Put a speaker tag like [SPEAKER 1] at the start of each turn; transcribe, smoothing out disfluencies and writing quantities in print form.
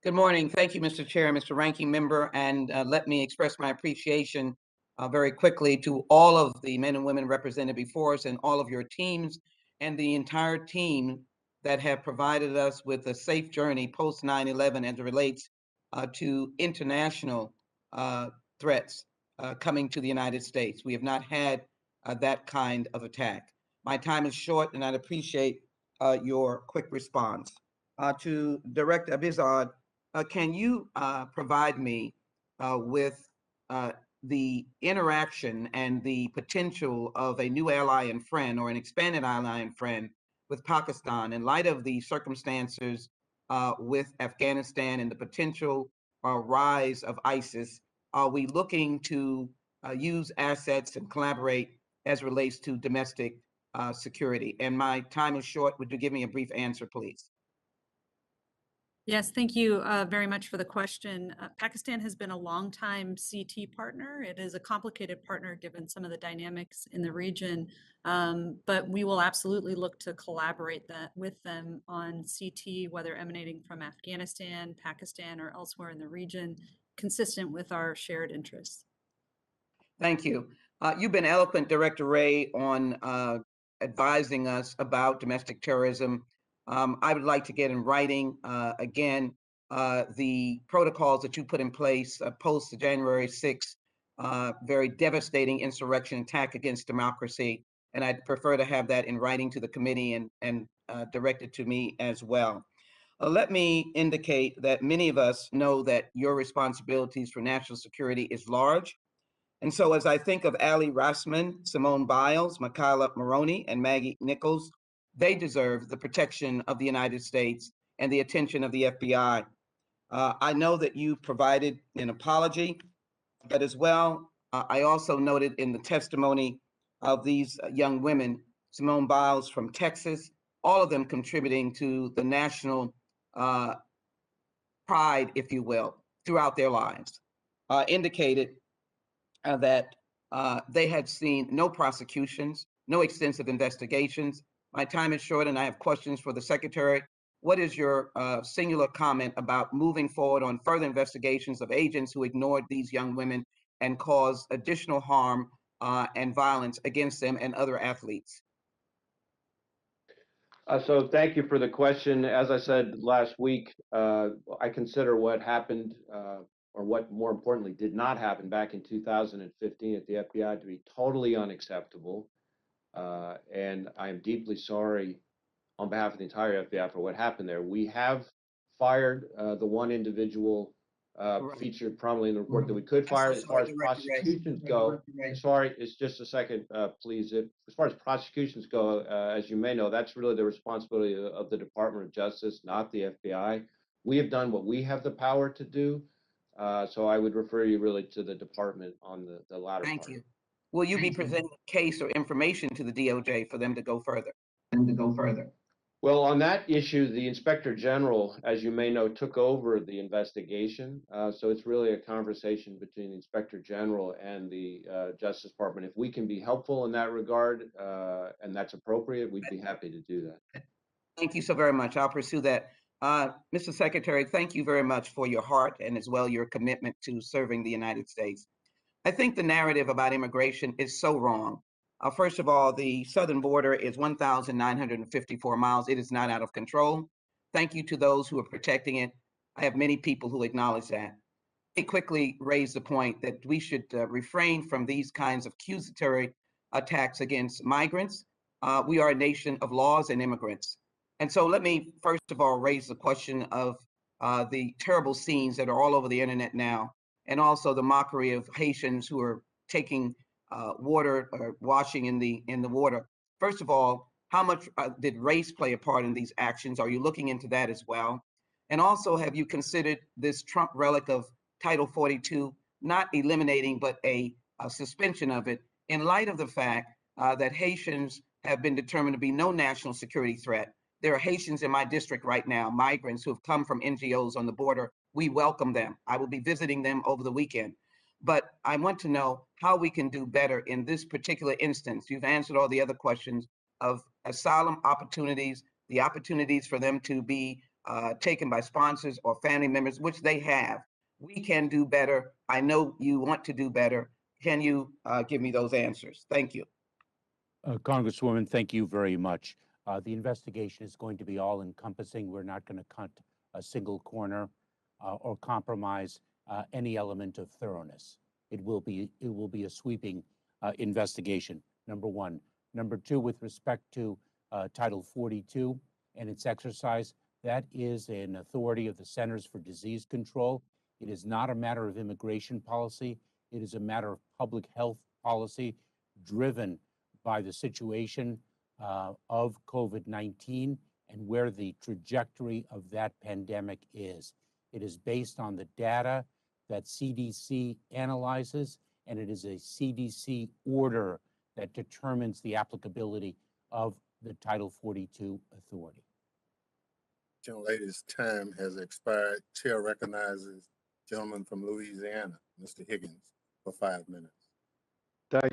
[SPEAKER 1] Good morning. Thank you, Mr. Chair, Mr. Ranking Member, and let me express my appreciation very quickly to all of the men and women represented before us and all of your teams and the entire team that have provided us with a safe journey post 9/11 as it relates to international threats coming to the United States. We have not had that kind of attack. My time is short, and I'd appreciate your quick response. To Director Abizad, can you provide me with the interaction and the potential of a new ally and friend or an expanded ally and friend with Pakistan in light of the circumstances with Afghanistan and the potential rise of ISIS? Are we looking to use assets and collaborate as relates to domestic security? And my time is short. Would you give me a brief answer, please?
[SPEAKER 2] Yes, thank you very much for the question. Pakistan has been a longtime CT partner. It is a complicated partner given some of the dynamics in the region, but we will absolutely look to collaborate with them on CT, whether emanating from Afghanistan, Pakistan, or elsewhere in the region, consistent with our shared interests.
[SPEAKER 1] Thank you. You've been eloquent, Director Wray, on advising us about domestic terrorism. I would like to get in writing again the protocols that you put in place post the January 6th very devastating insurrection attack against democracy. And I'd prefer to have that in writing to the committee and directed to me as well. Let me indicate that many of us know that your responsibilities for national security is large. And so as I think of Ali Rassman, Simone Biles, Michaela Maroney, and Maggie Nichols, they deserve the protection of the United States and the attention of the FBI. I know that you provided an apology, but as well, I also noted in the testimony of these young women, Simone Biles from Texas, all of them contributing to the national pride, if you will, throughout their lives, indicated that they had seen no prosecutions, no extensive investigations. My time is short and I have questions for the Secretary. What is your singular comment about moving forward on further investigations of agents who ignored these young women and caused additional harm and violence against them and other athletes?
[SPEAKER 3] So thank you for the question. As I said last week, I consider what happened, or what more importantly did not happen back in 2015 at the FBI to be totally unacceptable. And I am deeply sorry on behalf of the entire FBI for what happened there. We have fired the one individual featured prominently in the report that we could fire. As far as prosecutions go, sorry, it's just a second, please. As far as prosecutions go, as you may know, that's really the responsibility of the Department of Justice, not the FBI. We have done what we have the power to do. So I would refer you really to the department on the latter part.
[SPEAKER 1] Thank you. Will you be presenting a case or information to the DOJ for them to go further?
[SPEAKER 3] Well, on that issue, the Inspector General, as you may know, took over the investigation. So it's really a conversation between the Inspector General and the Justice Department. If we can be helpful in that regard, and that's appropriate, we'd be happy to do that.
[SPEAKER 1] Thank you so very much. I'll pursue that. Mr. Secretary, thank you very much for your heart and as well your commitment to serving the United States. I think the narrative about immigration is so wrong. First of all, the southern border is 1,954 miles. It is not out of control. Thank you to those who are protecting it. I have many people who acknowledge that. They quickly raised the point that we should refrain from these kinds of accusatory attacks against migrants. We are a nation of laws and immigrants. And so let me first of all raise the question of the terrible scenes that are all over the internet now, and also the mockery of Haitians who are taking water or washing in the water. First of all, how much did race play a part in these actions? Are you looking into that as well? And also, have you considered this Trump relic of Title 42, not eliminating, but a suspension of it in light of the fact that Haitians have been determined to be no national security threat? There are Haitians in my district right now, migrants who have come from NGOs on the border. We welcome them. I will be visiting them over the weekend. But I want to know how we can do better in this particular instance. You've answered all the other questions of asylum opportunities, the opportunities for them to be taken by sponsors or family members, which they have. We can do better. I know you want to do better. Can you give me those answers? Thank you.
[SPEAKER 4] Congresswoman, thank you very much. The investigation is going to be all encompassing. We're not going to cut a single corner or compromise any element of thoroughness. It will be a sweeping investigation, number one. Number two, with respect to Title 42 and its exercise, that is an authority of the Centers for Disease Control. It is not a matter of immigration policy. It is a matter of public health policy driven by the situation of COVID-19 and where the trajectory of that pandemic is. It is based on the data that CDC analyzes, and it is a CDC order that determines the applicability of the Title 42 authority.
[SPEAKER 5] Gentlelady's time has expired. Chair recognizes gentleman from Louisiana, Mr. Higgins, for 5 minutes.